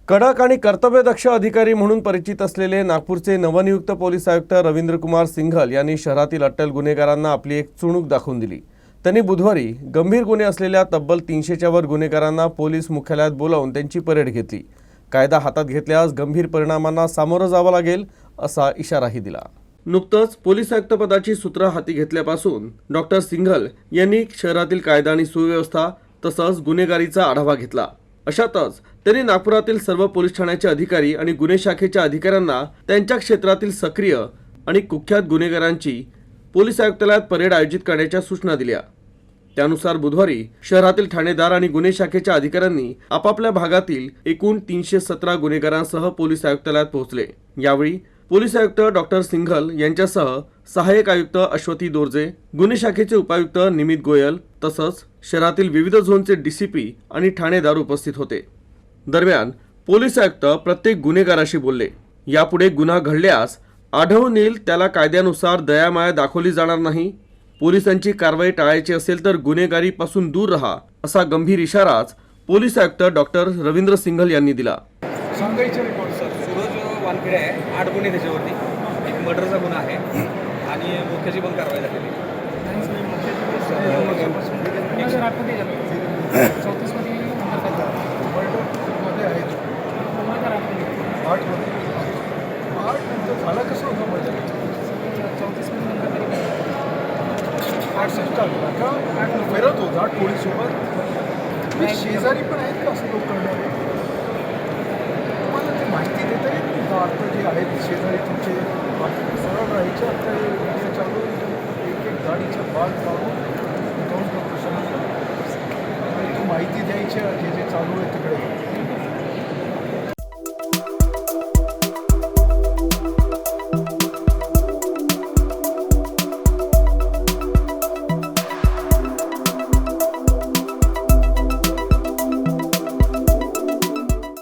कडक आणि कर्तव्यदक्ष अधिकारी म्हणून परिचित असलेले नागपूरचे नवनियुक्त पोलीस आयुक्त रवींद्र कुमार सिंघल यांनी शहरातील अट्टल गुन्हेगारांना आपली एक चुणूक दाखवून दिली। त्यांनी बुधवारी गंभीर गुन्हे असलेल्या तब्बल 300च्या वर गुन्हेगारांना पोलीस मुख्यालयात बोलावून त्यांची परेड घेतली। कायदा हातात घेतल्यास गंभीर परिणामांना सामोरं जावं लागेल असा इशाराही दिला। नुकतंच पोलीस आयुक्त पदाची सूत्र हाती घेतल्यापासून डॉक्टर सिंघल यांनी शहरातील कायदा आणि सुव्यवस्था तसंच गुन्हेगारीचा आढावा घेतला। अशातच त्यांनी नागपुरातील सर्व पोलीस ठाण्याचे अधिकारी आणि गुन्हे शाखेच्या अधिकाऱ्यांना त्यांच्या क्षेत्रातील सक्रिय आणि कुख्यात गुन्हेगारांची पोलीस आयुक्तालयात परेड आयोजित करण्याच्या सूचना दिल्या। त्यानुसार बुधवारी शहरातील ठाणेदार आणि गुन्हे शाखेच्या अधिकाऱ्यांनी आपापल्या भागातील एकूण 317 गुन्हेगारांसह पोलीस आयुक्तालयात पोहोचले। यावेळी पोलीस आयुक्त डॉक्टर सिंघल यांच्यासह सहाय्यक आयुक्त अश्वती दोर्जे, गुन्हे शाखेचे उपायुक्त निमित गोयल तसंच शहरातील विविध झोनचे डीसीपी आणि ठाणेदार उपस्थित होते। दरम्यान पोलीस आयुक्त प्रत्येक गुन्हेगाराशी बोलले। यापुढे गुन्हा घडल्यास आढळून येईल त्याला कायद्यानुसार दयामाया दाखवली जाणार नाही। पोलिसांची कारवाई टाळायची असेल तर गुन्हेगारीपासून दूर राहा असा गंभीर इशाराच पोलीस आयुक्त डॉक्टर रवींद्र सिंघल यांनी दिला। सांगायचे रिपोर्ट सर, सूरज वानखेडे आहे, 8 गुन्हे त्याच्यावरती, एक मर्डरचा गुन्हा आहे आणि मुख्याची पण कारवाई झालेली आहे। फिरत होता पोलीससोबत शेजारी पण आहेत का असं लोक करणारे? तुम्हाला ते माहिती देता येईल का? आता जे आहेत शेजारी तुमचे सरळ राहायचे, आता हे चालू एक एक गाडीच्या बाग काढून जाऊन तू माहिती द्यायची जे जे चालू आहे तिकडे